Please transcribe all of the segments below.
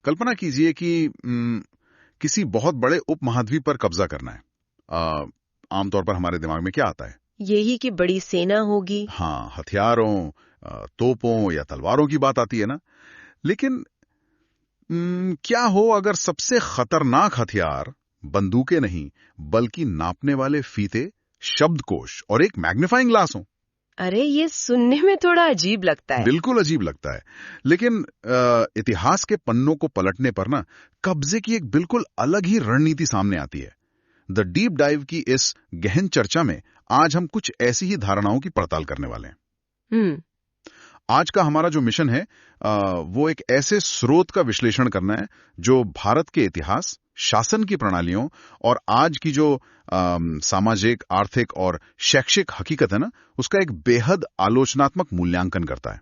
कल्पना कीजिए कि किसी बहुत बड़े उपमहाद्वीप पर कब्जा करना है। आमतौर पर हमारे दिमाग में क्या आता है? यही कि बड़ी सेना होगी। हाँ, हथियारों, तोपों या तलवारों की बात आती है ना। लेकिन क्या हो अगर सबसे खतरनाक हथियार बंदूकें नहीं, बल्कि नापने वाले फीते, शब्दकोश और एक मैग्नीफाइंग ग्लास हो? अरे, ये सुनने में थोड़ा अजीब लगता है। बिल्कुल अजीब लगता है, लेकिन इतिहास के पन्नों को पलटने पर ना कब्जे की एक बिल्कुल अलग ही रणनीति सामने आती है। द डीप डाइव की इस गहन चर्चा में आज हम कुछ ऐसी ही धारणाओं की पड़ताल करने वाले हैं। आज का हमारा जो मिशन है वो एक ऐसे स्रोत का विश्लेषण करना है जो भारत के इतिहास, शासन की प्रणालियों और आज की जो सामाजिक, आर्थिक और शैक्षिक हकीकत है ना, उसका एक बेहद आलोचनात्मक मूल्यांकन करता है।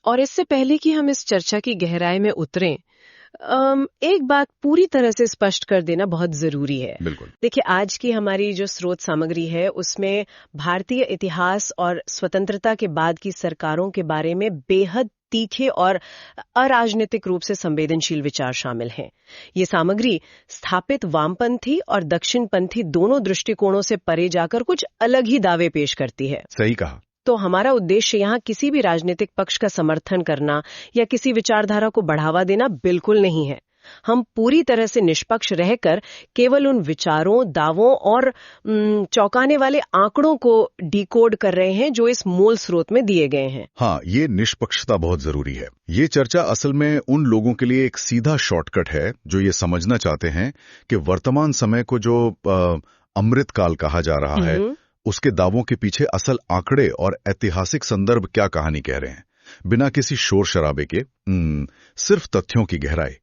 और इससे पहले कि हम इस चर्चा की गहराई में उतरें, एक बात पूरी तरह से स्पष्ट कर देना बहुत जरूरी है। बिल्कुल। देखिए, आज की हमारी जो स्रोत सामग्री है उसमें भारतीय इतिहास और स्वतंत्रता के बाद की सरकारों के बारे में बेहद तीखे और अराजनीतिक रूप से संवेदनशील विचार शामिल हैं। ये सामग्री स्थापित वामपंथी और दक्षिणपंथी दोनों दृष्टिकोणों से परे जाकर कुछ अलग ही दावे पेश करती है। सही कहा। तो हमारा उद्देश्य यहाँ किसी भी राजनीतिक पक्ष का समर्थन करना या किसी विचारधारा को बढ़ावा देना बिल्कुल नहीं है। हम पूरी तरह से निष्पक्ष रहकर केवल उन विचारों, दावों और चौंकाने वाले आंकड़ों को डिकोड कर रहे हैं जो इस मूल स्रोत में दिए गए हैं। हाँ, ये निष्पक्षता बहुत जरूरी है। ये चर्चा असल में उन लोगों के लिए एक सीधा शॉर्टकट है जो ये समझना चाहते हैं कि वर्तमान समय को जो अमृतकाल कहा जा रहा है, उसके दावों के पीछे असल आंकड़े और ऐतिहासिक संदर्भ क्या कहानी कह रहे हैं, बिना किसी शोर शराबे के, सिर्फ तथ्यों की गहराई।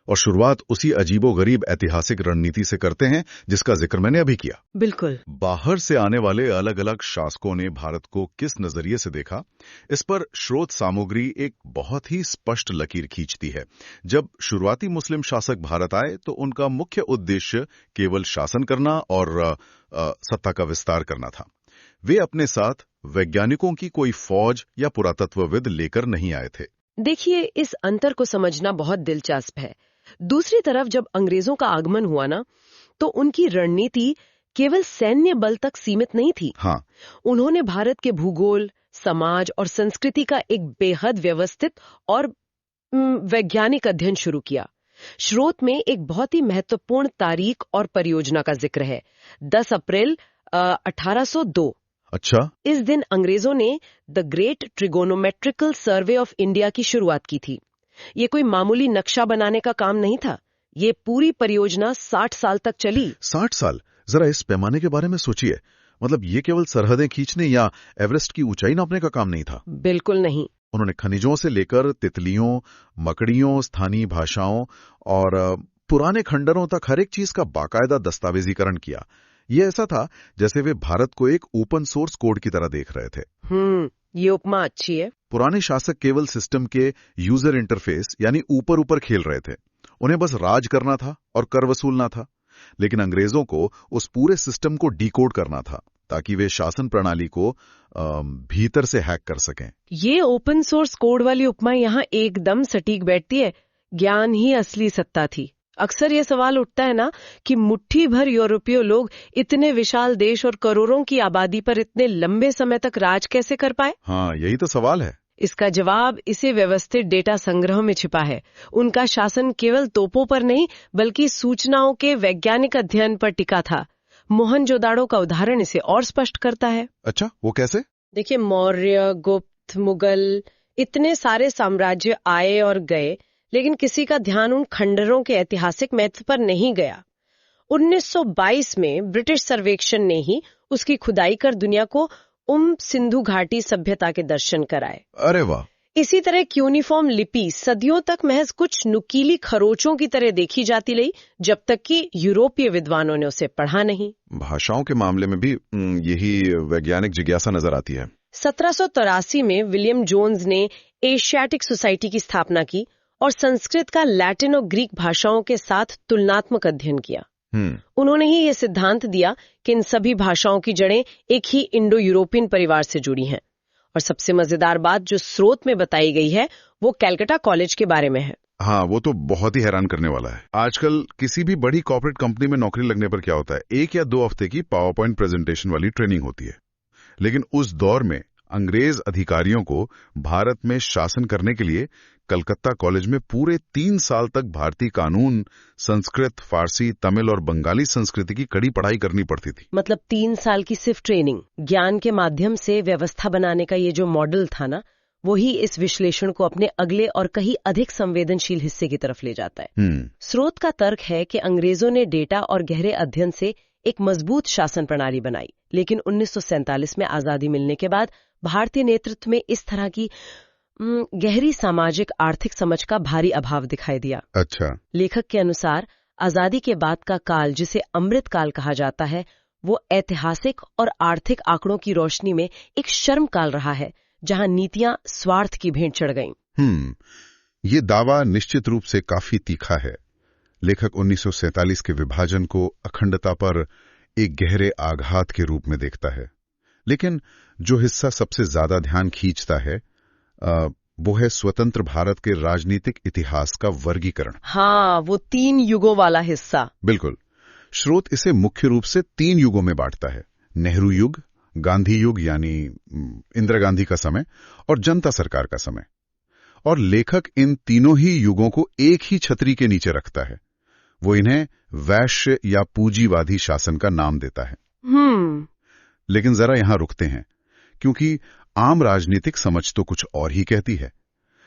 और शुरुआत उसी अजीबोगरीब ऐतिहासिक रणनीति से करते हैं जिसका जिक्र मैंने अभी किया। बिल्कुल। बाहर से आने वाले अलग अलग शासकों ने भारत को किस नजरिए से देखा, इस पर स्रोत सामग्री एक बहुत ही स्पष्ट लकीर खींचती है। जब शुरुआती मुस्लिम शासक भारत आए तो उनका मुख्य उद्देश्य केवल शासन करना और सत्ता का विस्तार करना था। वे अपने साथ वैज्ञानिकों की कोई फौज या पुरातत्वविद लेकर नहीं आए थे। देखिए, इस अंतर को समझना बहुत दिलचस्प है। दूसरी तरफ जब अंग्रेजों का आगमन हुआ ना, तो उनकी रणनीति केवल सैन्य बल तक सीमित नहीं थी। हाँ। उन्होंने भारत के भूगोल, समाज और संस्कृति का एक बेहद व्यवस्थित और वैज्ञानिक अध्ययन शुरू किया। स्रोत में एक बहुत ही महत्वपूर्ण तारीख और परियोजना का जिक्र है, 10 अप्रैल 1802। अच्छा। इस दिन अंग्रेजों ने the great trigonometrical survey of India की शुरुआत की थी। ये कोई मामूली नक्शा बनाने का काम नहीं था। ये पूरी परियोजना 60 साल तक चली। 60 साल? जरा इस पैमाने के बारे में सोचिए। मतलब ये केवल सरहदें खींचने या एवरेस्ट की ऊंचाई नापने का काम नहीं था। बिल्कुल नहीं। उन्होंने खनिजों से लेकर तितलियों, मकड़ियों, स्थानीय भाषाओं और पुराने खंडरों तक हर एक चीज का बाकायदा दस्तावेजीकरण किया। ये ऐसा था जैसे वे भारत को एक ओपन सोर्स कोड की तरह देख रहे थे। ये उपमा अच्छी है। पुराने शासक केवल सिस्टम के यूजर इंटरफेस यानी ऊपर ऊपर खेल रहे थे। उन्हें बस राज करना था और कर वसूलना था। लेकिन अंग्रेजों को उस पूरे सिस्टम को डिकोड करना था ताकि वे शासन प्रणाली को भीतर से हैक कर सकें। ये ओपन सोर्स कोड वाली उपमा यहाँ एकदम सटीक बैठती है। ज्ञान ही असली सत्ता थी। अक्सर ये सवाल उठता है ना कि मुट्ठी भर यूरोपीय लोग इतने विशाल देश और करोड़ों की आबादी पर इतने लंबे समय तक राज कैसे कर पाए? हाँ, यही तो सवाल है। इसका जवाब इसे व्यवस्थित डेटा संग्रह में छिपा है। उनका शासन केवल तोपों पर नहीं बल्कि सूचनाओं के वैज्ञानिक अध्ययन पर टिका था। मोहनजोदाड़ो का उदाहरण इसे और स्पष्ट करता है। अच्छा, वो कैसे? देखिए, मौर्य, गुप्त, मुगल, इतने सारे साम्राज्य आए और गए, लेकिन किसी का ध्यान उन खंडरों के ऐतिहासिक महत्व पर नहीं गया। 1922 में ब्रिटिश सर्वेक्षण ने ही उसकी खुदाई कर दुनिया को सिंधु घाटी सभ्यता के दर्शन कराए। अरे वाह! इसी तरह क्यूनिफॉर्म लिपि सदियों तक महज कुछ नुकीली खरोचों की तरह देखी जाती रही, जब तक कि यूरोपीय विद्वानों ने उसे पढ़ा नहीं। भाषाओं के मामले में भी यही वैज्ञानिक जिज्ञासा नजर आती है। 1783 में विलियम जोन्स ने एशियाटिक सोसाइटी की स्थापना की और संस्कृत का लैटिन और ग्रीक भाषाओं के साथ तुलनात्मक अध्ययन किया। उन्होंने ही यह सिद्धांत दिया कि इन सभी भाषाओं की जड़ें एक ही इंडो यूरोपियन परिवार से जुड़ी हैं। और सबसे मजेदार बात जो स्रोत में बताई गई है वो कैलकाटा कॉलेज के बारे में है। हाँ, वो तो बहुत ही हैरान करने वाला है। आजकल किसी भी बड़ी कॉर्पोरेट कंपनी में नौकरी लगने पर क्या होता है, 1 या 2 हफ्ते की पावर पॉइंट प्रेजेंटेशन वाली ट्रेनिंग होती है। लेकिन उस दौर में अंग्रेज अधिकारियों को भारत में शासन करने के लिए कलकत्ता कॉलेज में पूरे 3 साल तक भारतीय कानून, संस्कृत, फारसी, तमिल और बंगाली संस्कृति की कड़ी पढ़ाई करनी पड़ती थी। मतलब 3 साल की सिर्फ ट्रेनिंग, ज्ञान के माध्यम से व्यवस्था बनाने का ये जो मॉडल था ना, वही इस विश्लेषण को अपने अगले और कहीं अधिक संवेदनशील हिस्से की तरफ ले जाता है। स्रोत का तर्क है कि अंग्रेजों ने डेटा और गहरे अध्ययन से एक मजबूत शासन प्रणाली बनाई, लेकिन 1947 में आजादी मिलने के बाद भारतीय नेतृत्व में इस तरह की गहरी सामाजिक आर्थिक समझ का भारी अभाव दिखाई दिया। अच्छा। लेखक के अनुसार आजादी के बाद का काल, जिसे अमृत काल कहा जाता है, वो ऐतिहासिक और आर्थिक आंकड़ों की रोशनी में एक शर्म काल रहा है, जहां नीतियां स्वार्थ की भेंट चढ़ गईं। ये दावा निश्चित रूप से काफी तीखा है। लेखक 1947 के विभाजन को अखंडता पर एक गहरे आघात के रूप में देखता है। लेकिन जो हिस्सा सबसे ज्यादा ध्यान खींचता है वो है स्वतंत्र भारत के राजनीतिक इतिहास का वर्गीकरण। हाँ, वो 3 युगों वाला हिस्सा। बिल्कुल। स्रोत इसे मुख्य रूप से 3 युगों में बांटता है: नेहरू युग, गांधी युग यानी इंदिरा गांधी का समय, और जनता सरकार का समय। और लेखक इन तीनों ही युगों को एक ही छतरी के नीचे रखता है। वो इन्हें वैश्य या पूंजीवादी शासन का नाम देता है। लेकिन जरा यहां रुकते हैं, क्योंकि आम राजनीतिक समझ तो कुछ और ही कहती है।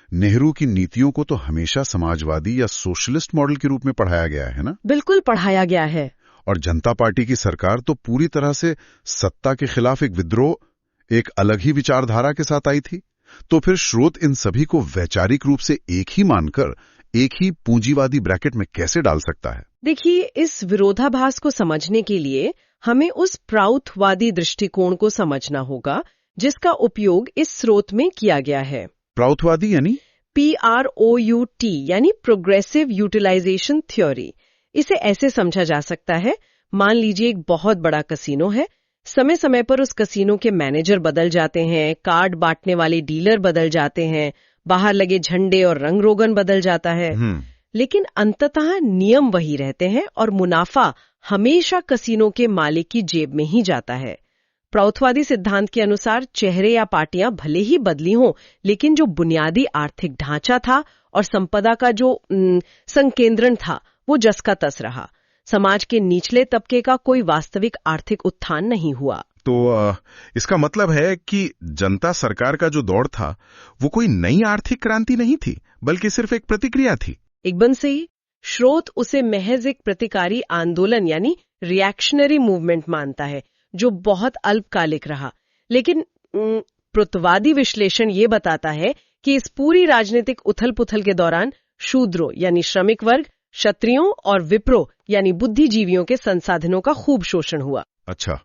नेहरू की नीतियों को तो हमेशा समाजवादी या सोशलिस्ट मॉडल के रूप में पढ़ाया गया है ना? बिल्कुल पढ़ाया गया है। और जनता पार्टी की सरकार तो पूरी तरह से सत्ता के खिलाफ एक विद्रोह, एक अलग ही विचारधारा के साथ आई थी। तो फिर स्रोत इन सभी को वैचारिक रूप से एक ही मानकर एक ही पूंजीवादी ब्रैकेट में कैसे डाल सकता है? देखिए, इस विरोधाभास को समझने के लिए हमें उस प्राउथवादी दृष्टिकोण को समझना होगा जिसका उपयोग इस स्रोत में किया गया है। प्राउथवादी यानी PROUT यानी प्रोग्रेसिव यूटिलाइजेशन थ्योरी। इसे ऐसे समझा जा सकता है, मान लीजिए एक बहुत बड़ा कसिनो है, समय समय पर उस कसिनो के मैनेजर बदल जाते हैं, कार्ड बांटने वाले डीलर बदल जाते हैं, बाहर लगे झंडे और रंग रोगन बदल जाता है, लेकिन अंततः नियम वही रहते हैं और मुनाफा हमेशा कसिनो के मालिक की जेब में ही जाता है। प्राउथवादी सिद्धांत के अनुसार चेहरे या पार्टियां भले ही बदली हों, लेकिन जो बुनियादी आर्थिक ढांचा था और संपदा का जो संकेंद्रण था, वो जस का तस रहा। समाज के निचले तबके का कोई वास्तविक आर्थिक उत्थान नहीं हुआ। तो इसका मतलब है कि जनता सरकार का जो दौर था वो कोई नई आर्थिक क्रांति नहीं थी, बल्कि सिर्फ एक प्रतिक्रिया थी। एकदम सही। स्रोत उसे महज एक प्रतिकारी आंदोलन यानी रिएक्शनरी मूवमेंट मानता है, जो बहुत अल्पकालिक रहा। लेकिन पुरुषवादी विश्लेषण ये बताता है कि इस पूरी राजनीतिक उथल-पुथल के दौरान शूद्रों यानी श्रमिक वर्ग, क्षत्रियों और विप्रो यानी बुद्धिजीवियों के संसाधनों का खूब शोषण हुआ। अच्छा।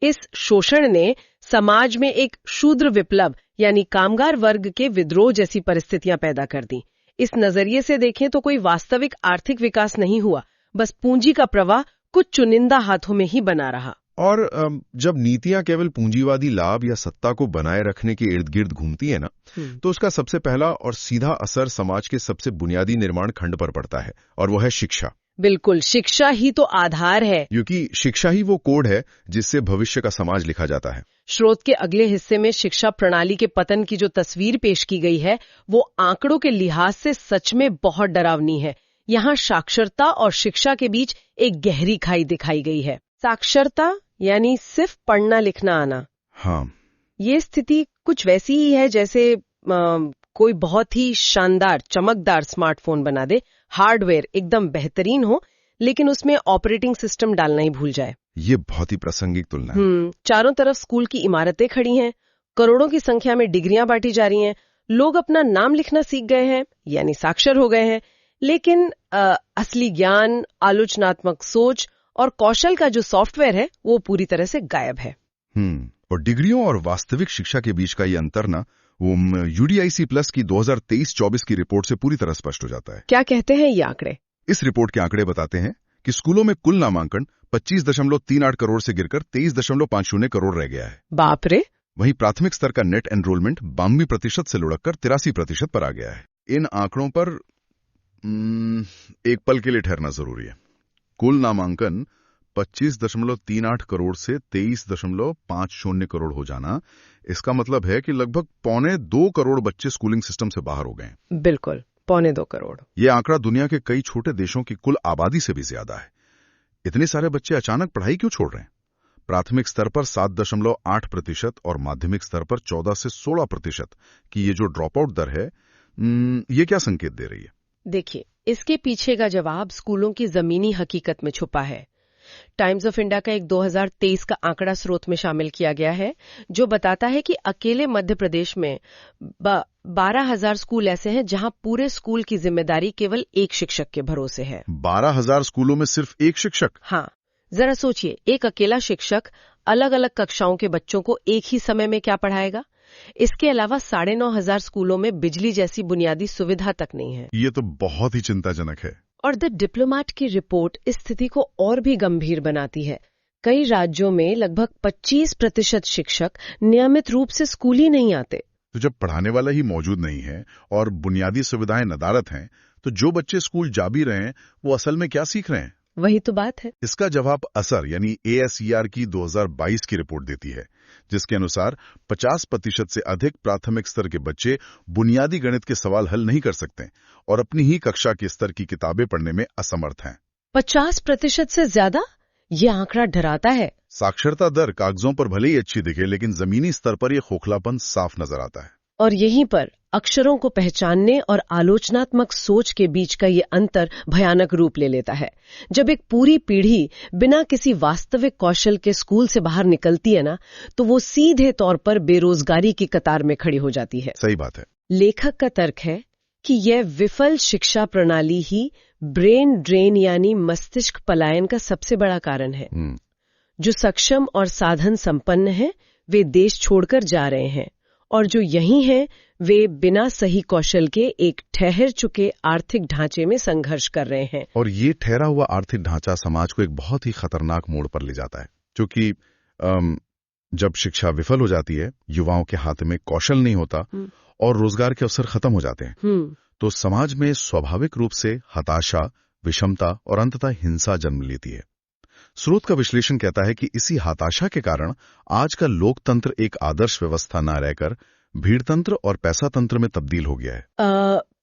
इस शोषण ने समाज में एक शूद्र विप्लव यानी कामगार वर्ग के विद्रोह जैसी परिस्थितियां पैदा कर दी। इस नजरिए से देखें तो कोई वास्तविक आर्थिक विकास नहीं हुआ, बस पूंजी का प्रवाह कुछ चुनिंदा हाथों में ही बना रहा। और जब नीतियां केवल पूंजीवादी लाभ या सत्ता को बनाए रखने के इर्द गिर्द घूमती है ना, तो उसका सबसे पहला और सीधा असर समाज के सबसे बुनियादी निर्माण खंड पर पड़ता है, और वो है शिक्षा। बिल्कुल, शिक्षा ही तो आधार है, क्योंकि शिक्षा ही वो कोड है जिससे भविष्य का समाज लिखा जाता है। स्रोत के अगले हिस्से में शिक्षा प्रणाली के पतन की जो तस्वीर पेश की गई है, वो आंकड़ों के लिहाज से सच में बहुत डरावनी है। यहाँ साक्षरता और शिक्षा के बीच एक गहरी खाई दिखाई गई है। साक्षरता यानी सिर्फ पढ़ना लिखना आना। हाँ। ये स्थिति कुछ वैसी ही है जैसे कोई बहुत ही शानदार चमकदार स्मार्टफोन बना दे, हार्डवेयर एकदम बेहतरीन हो, लेकिन उसमें ऑपरेटिंग सिस्टम डालना ही भूल जाए। ये बहुत ही प्रासंगिक तुलना है। चारों तरफ स्कूल की इमारतें खड़ी हैं, करोड़ों की संख्या में डिग्रियां बांटी जा रही हैं, लोग अपना नाम लिखना सीख गए हैं यानी साक्षर हो गए हैं, लेकिन असली ज्ञान, आलोचनात्मक सोच और कौशल का जो सॉफ्टवेयर है वो पूरी तरह से गायब है। और डिग्रियों और वास्तविक शिक्षा के बीच का ये अंतर ना, वो UDIC+ की 2023-24 की रिपोर्ट से पूरी तरह स्पष्ट हो जाता है। क्या कहते हैं ये आंकड़े? इस रिपोर्ट के आंकड़े बताते हैं कि स्कूलों में कुल नामांकन 25.38 करोड़ से गिरकर 23.50 करोड़ रह गया है। बाप रे। वहीं प्राथमिक स्तर का नेट एनरोलमेंट 92% से लुढ़ककर 83% पर आ गया है। इन आंकड़ों पर एक पल के लिए ठहरना जरूरी है। कुल नामांकन 25.38 करोड़ से 23.50 करोड़ हो जाना, इसका मतलब है कि लगभग 1.25 करोड़ बच्चे स्कूलिंग सिस्टम से बाहर हो गए। बिल्कुल, 1.25 करोड़। यह आंकड़ा दुनिया के कई छोटे देशों की कुल आबादी से भी ज्यादा है। इतने सारे बच्चे अचानक पढ़ाई क्यों छोड़ रहे हैं? प्राथमिक स्तर पर 7.8% और माध्यमिक स्तर पर 14 से 16% की ये जो ड्रॉप आउट दर है, ये क्या संकेत दे रही है? देखिए, इसके पीछे का जवाब स्कूलों की जमीनी हकीकत में छुपा है। टाइम्स ऑफ इंडिया का एक 2023 का आंकड़ा स्रोत में शामिल किया गया है, जो बताता है कि अकेले मध्य प्रदेश में 12,000 स्कूल ऐसे हैं जहां पूरे स्कूल की जिम्मेदारी केवल एक शिक्षक के भरोसे है। 12,000 स्कूलों में सिर्फ एक शिक्षक? हाँ, जरा सोचिए, एक अकेला शिक्षक अलग अलग कक्षाओं के बच्चों को एक ही समय में क्या पढ़ाएगा? इसके अलावा 9,500 स्कूलों में बिजली जैसी बुनियादी सुविधा तक नहीं है। ये तो बहुत ही चिंताजनक है। और द डिप्लोमैट की रिपोर्ट इस स्थिति को और भी गंभीर बनाती है। कई राज्यों में लगभग 25% शिक्षक नियमित रूप से स्कूल ही नहीं आते। तो जब पढ़ाने वाला ही मौजूद नहीं है और बुनियादी सुविधाएं नदारद हैं, तो जो बच्चे स्कूल जा भी रहे हैं वो असल में क्या सीख रहे हैं? वही तो बात है। इसका जवाब असर यानी ASER की 2022 की रिपोर्ट देती है, जिसके अनुसार 50% से अधिक प्राथमिक स्तर के बच्चे बुनियादी गणित के सवाल हल नहीं कर सकते और अपनी ही कक्षा के स्तर की किताबें पढ़ने में असमर्थ हैं। 50% से ज्यादा? ये आंकड़ा डराता है। साक्षरता दर कागजों पर भले ही अच्छी दिखे, लेकिन जमीनी स्तर पर यह खोखलापन साफ नजर आता है। और यहीं पर अक्षरों को पहचानने और आलोचनात्मक सोच के बीच का ये अंतर भयानक रूप ले लेता है। जब एक पूरी पीढ़ी बिना किसी वास्तविक कौशल के स्कूल से बाहर निकलती है ना, तो वो सीधे तौर पर बेरोजगारी की कतार में खड़ी हो जाती है। सही बात है। लेखक का तर्क है कि यह विफल शिक्षा प्रणाली ही ब्रेन ड्रेन यानी मस्तिष्क पलायन का सबसे बड़ा कारण है। जो सक्षम और साधन संपन्न हैं, वे देश छोड़कर जा रहे हैं, और जो यहीं हैं वे बिना सही कौशल के एक ठहर चुके आर्थिक ढांचे में संघर्ष कर रहे हैं। और ये ठहरा हुआ आर्थिक ढांचा समाज को एक बहुत ही खतरनाक मोड़ पर ले जाता है, क्योंकि जब शिक्षा विफल हो जाती है, युवाओं के हाथ में कौशल नहीं होता और रोजगार के अवसर खत्म हो जाते हैं, तो समाज में स्वाभाविक रूप से हताशा, विषमता और अंततः हिंसा जन्म लेती है। स्रोत का विश्लेषण कहता है कि इसी हताशा के कारण आज का लोकतंत्र एक आदर्श व्यवस्था न रहकर भीड़तंत्र और पैसा तंत्र में तब्दील हो गया है।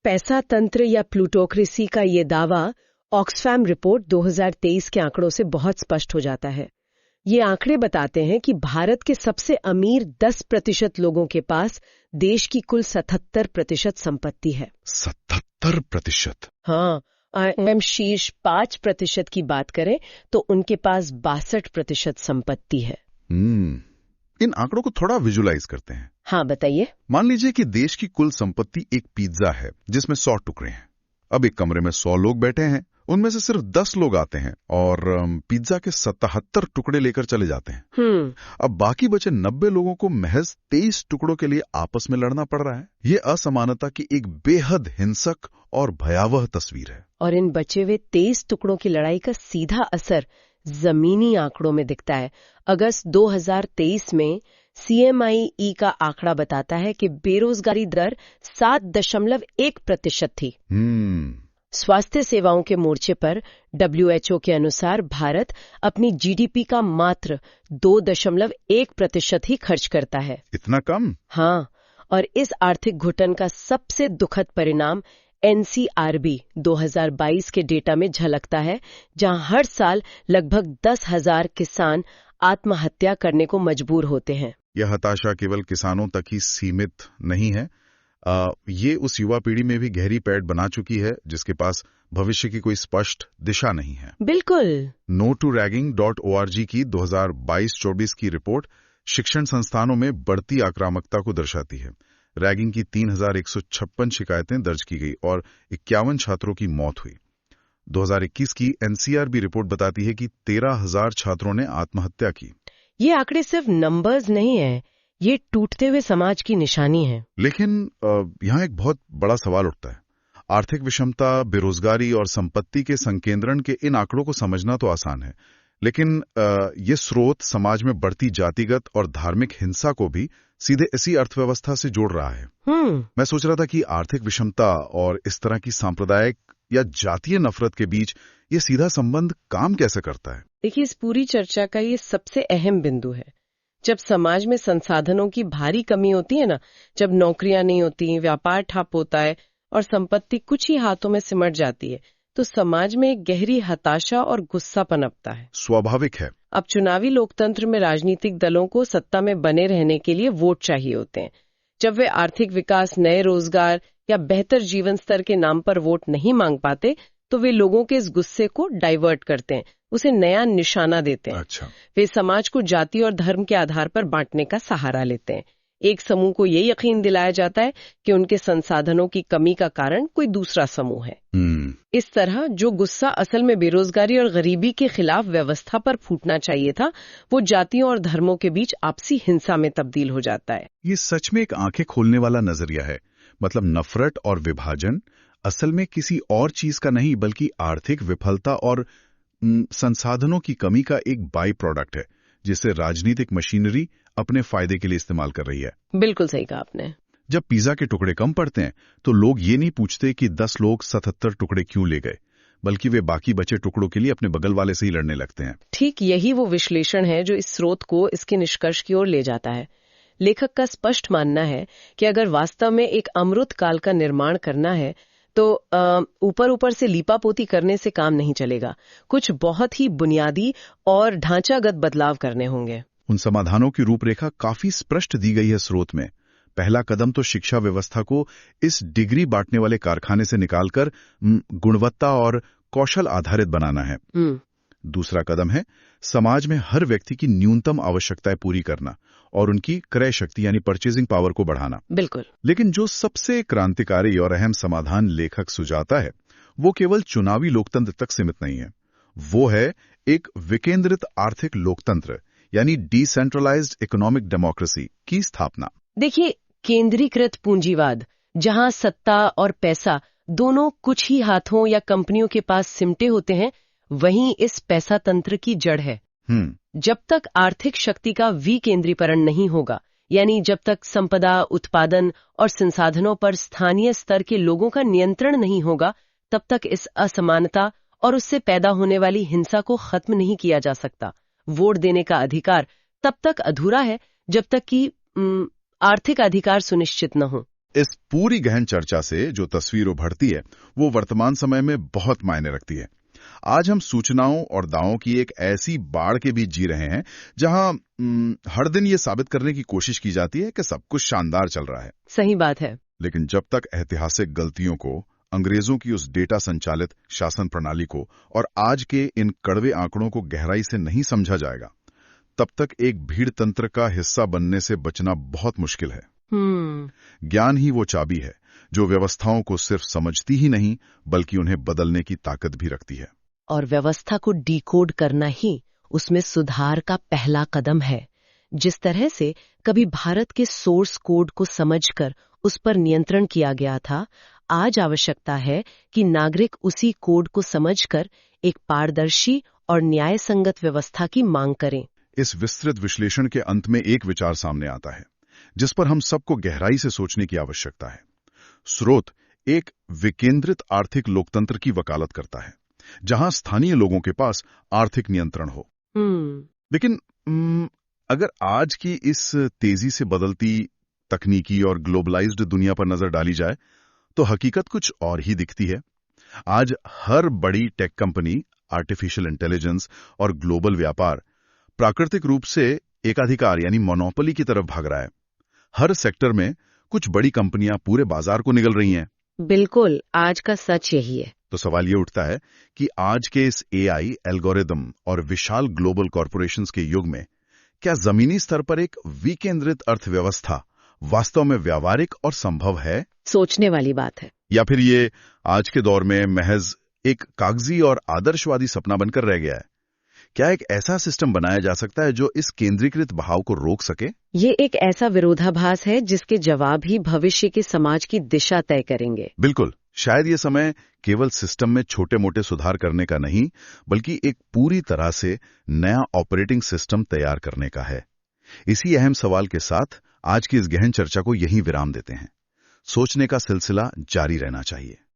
पैसा तंत्र या प्लूटोक्रेसी का ये दावा ऑक्सफैम रिपोर्ट 2023 के आंकड़ों से बहुत स्पष्ट हो जाता है। ये आंकड़े बताते हैं कि भारत के सबसे अमीर 10% लोगों के पास देश की कुल 77% संपत्ति है। 77%? हाँ, हम शीर्ष 5% की बात करें तो उनके पास 62% संपत्ति है। इन आंकड़ों को थोड़ा विजुलाइज करते हैं। हाँ, बताइए। मान लीजिए कि देश की कुल संपत्ति एक पिज्जा है जिसमें 100 टुकड़े हैं। अब एक कमरे में 100 लोग बैठे हैं, उनमें से सिर्फ 10 लोग आते हैं और पिज्जा के 77 टुकड़े लेकर चले जाते हैं। अब बाकी बचे 90 लोगों को महज 23 टुकड़ों के लिए आपस में लड़ना पड़ रहा है। ये असमानता की एक बेहद हिंसक और भयावह तस्वीर है। और इन बचे हुए 23 टुकड़ों की लड़ाई का सीधा असर जमीनी आंकड़ों में दिखता है। अगस्त 2023 में CMIE का आंकड़ा बताता है कि बेरोजगारी दर 7.1% थी। स्वास्थ्य सेवाओं के मोर्चे पर WHO के अनुसार भारत अपनी GDP का मात्र 2.1% ही खर्च करता है। इतना कम? हाँ, और इस आर्थिक घुटन का सबसे दुखद परिणाम NCRB 2022 के डेटा में झलकता है, जहां हर साल लगभग 10,000 किसान आत्महत्या करने को मजबूर होते हैं। यह हताशा केवल किसानों तक ही सीमित नहीं है, ये उस युवा पीढ़ी में भी गहरी पैठ बना चुकी है जिसके पास भविष्य की कोई स्पष्ट दिशा नहीं है। बिल्कुल। no2ragging.org की 2022-24 की रिपोर्ट शिक्षण संस्थानों में बढ़ती आक्रामकता को दर्शाती है। रैगिंग की 3,156 शिकायतें दर्ज की गई और 51 छात्रों की मौत हुई। 2021 की NCRB रिपोर्ट बताती है कि 13,000 छात्रों ने आत्महत्या की। ये आंकड़े सिर्फ नंबर्स नहीं है, ये टूटते हुए समाज की निशानी है। लेकिन यहाँ एक बहुत बड़ा सवाल उठता है। आर्थिक विषमता, बेरोजगारी और संपत्ति के संकेंद्रण के इन आंकड़ों को समझना तो आसान है, लेकिन ये स्रोत समाज में बढ़ती जातिगत और धार्मिक हिंसा को भी सीधे इसी अर्थव्यवस्था से जोड़ रहा है। मैं सोच रहा था कि आर्थिक विषमता और इस तरह की सांप्रदायिक या जातीय नफरत के बीच ये सीधा संबंध काम कैसे करता है। देखिए, इस पूरी चर्चा का ये सबसे अहम बिंदु है। जब समाज में संसाधनों की भारी कमी होती है ना, जब नौकरियां नहीं होती, व्यापार ठप होता है और संपत्ति कुछ ही हाथों में सिमट जाती है, तो समाज में एक गहरी हताशा और गुस्सा पनपता है। स्वाभाविक है। अब चुनावी लोकतंत्र में राजनीतिक दलों को सत्ता में बने रहने के लिए वोट चाहिए होते हैं। जब वे आर्थिक विकास, नए रोजगार या बेहतर जीवन स्तर के नाम पर वोट नहीं मांग पाते, तो वे लोगों के इस गुस्से को डाइवर्ट करते हैं, उसे नया निशाना देते हैं। अच्छा। वे समाज को जाति और धर्म के आधार पर बांटने का सहारा लेते हैं। एक समूह को ये यकीन दिलाया जाता है कि उनके संसाधनों की कमी का कारण कोई दूसरा समूह है। इस तरह जो गुस्सा असल में बेरोजगारी और गरीबी के खिलाफ व्यवस्था पर फूटना चाहिए था, वो जातियों और धर्मों के बीच आपसी हिंसा में तब्दील हो जाता है। ये सच में एक आंखें खोलने वाला नजरिया है। मतलब नफरत और विभाजन असल में किसी और चीज का नहीं, बल्कि आर्थिक विफलता और संसाधनों की कमी का एक बाई प्रोडक्ट है, जिसे राजनीतिक मशीनरी अपने फायदे के लिए इस्तेमाल कर रही है। बिल्कुल सही कहा आपने। जब पिज्जा के टुकड़े कम पड़ते हैं तो लोग ये नहीं पूछते कि 10 लोग 77 टुकड़े क्यों ले गए, बल्कि वे बाकी बचे टुकड़ों के लिए अपने बगल वाले से ही लड़ने लगते हैं। ठीक यही वो विश्लेषण है जो इस स्रोत को इसके निष्कर्ष की ओर ले जाता है। लेखक का स्पष्ट मानना है कि अगर वास्तव में एक अमृत काल का निर्माण करना है तो ऊपर ऊपर से लीपापोती करने से काम नहीं चलेगा। कुछ बहुत ही बुनियादी और ढांचागत बदलाव करने होंगे। उन समाधानों की रूपरेखा काफी स्पष्ट दी गई है स्रोत में। पहला कदम तो शिक्षा व्यवस्था को इस डिग्री बांटने वाले कारखाने से निकालकर गुणवत्ता और कौशल आधारित बनाना है। दूसरा कदम है समाज में हर व्यक्ति की न्यूनतम आवश्यकताएं पूरी करना और उनकी क्रय शक्ति यानी परचेजिंग पावर को बढ़ाना। बिल्कुल। लेकिन जो सबसे क्रांतिकारी और अहम समाधान लेखक सुझाता है, वो केवल चुनावी लोकतंत्र तक सीमित नहीं है। वो है एक विकेंद्रित आर्थिक लोकतंत्र यानी डिसेंट्रलाइज्ड इकोनॉमिक डेमोक्रेसी की स्थापना। देखिए, केंद्रीकृत पूंजीवाद, जहां सत्ता और पैसा दोनों कुछ ही हाथों या कंपनियों के पास सिमटे होते हैं, वहीं इस पैसा तंत्र की जड़ है। जब तक आर्थिक शक्ति का विकेंद्रीकरण नहीं होगा, यानी जब तक संपदा, उत्पादन और संसाधनों पर स्थानीय स्तर के लोगों का नियंत्रण नहीं होगा, तब तक इस असमानता और उससे पैदा होने वाली हिंसा को खत्म नहीं किया जा सकता। वोट देने का अधिकार तब तक अधूरा है जब तक कि आर्थिक अधिकार सुनिश्चित न हो। इस पूरी गहन चर्चा से जो तस्वीर उभरती है, वो वर्तमान समय में बहुत मायने रखती है। आज हम सूचनाओं और दावों की एक ऐसी बाढ़ के बीच जी रहे हैं जहां हर दिन ये साबित करने की कोशिश की जाती है कि सब कुछ शानदार चल रहा है। सही बात है। लेकिन जब तक ऐतिहासिक गलतियों को, अंग्रेजों की उस डेटा संचालित शासन प्रणाली को और आज के इन कड़वे आंकड़ों को गहराई से नहीं समझा जाएगा, तब तक एक भीड़ तंत्र का हिस्सा बनने से बचना बहुत मुश्किल है। ज्ञान ही वो चाबी है जो व्यवस्थाओं को सिर्फ समझती ही नहीं, बल्कि उन्हें बदलने की ताकत भी रखती है। और व्यवस्था को डिकोड करना ही उसमें सुधार का पहला कदम है। जिस तरह से कभी भारत के सोर्स कोड को समझकर उस पर नियंत्रण किया गया था, आज आवश्यकता है कि नागरिक उसी कोड को समझकर एक पारदर्शी और न्याय संगत व्यवस्था की मांग करें। इस विस्तृत विश्लेषण के अंत में एक विचार सामने आता है जिस पर हम सबको गहराई से सोचने की आवश्यकता है। स्रोत एक विकेंद्रित आर्थिक लोकतंत्र की वकालत करता है जहां स्थानीय लोगों के पास आर्थिक नियंत्रण हो। लेकिन अगर आज की इस तेजी से बदलती तकनीकी और ग्लोबलाइज्ड दुनिया पर नजर डाली जाए तो हकीकत कुछ और ही दिखती है। आज हर बड़ी टेक कंपनी, आर्टिफिशियल इंटेलिजेंस और ग्लोबल व्यापार प्राकृतिक रूप से एकाधिकार यानी मोनोपोली की तरफ भाग रहा है। हर सेक्टर में कुछ बड़ी कंपनियां पूरे बाजार को निगल रही हैं। बिल्कुल, आज का सच यही है। तो सवाल ये उठता है कि आज के इस एआई, एल्गोरिदम और विशाल ग्लोबल कॉरपोरेशंस के युग में क्या जमीनी स्तर पर एक विकेंद्रित अर्थव्यवस्था वास्तव में व्यावहारिक और संभव है? सोचने वाली बात है। या फिर ये आज के दौर में महज एक कागजी और आदर्शवादी सपना बनकर रह गया है? क्या एक ऐसा सिस्टम बनाया जा सकता है जो इस केंद्रीकृत बहाव को रोक सके? ये एक ऐसा विरोधाभास है जिसके जवाब ही भविष्य के समाज की दिशा तय करेंगे। बिल्कुल। शायद ये समय केवल सिस्टम में छोटे मोटे सुधार करने का नहीं, बल्कि एक पूरी तरह से नया ऑपरेटिंग सिस्टम तैयार करने का है। इसी अहम सवाल के साथ आज की इस गहन चर्चा को यहीं विराम देते हैं। सोचने का सिलसिला जारी रहना चाहिए।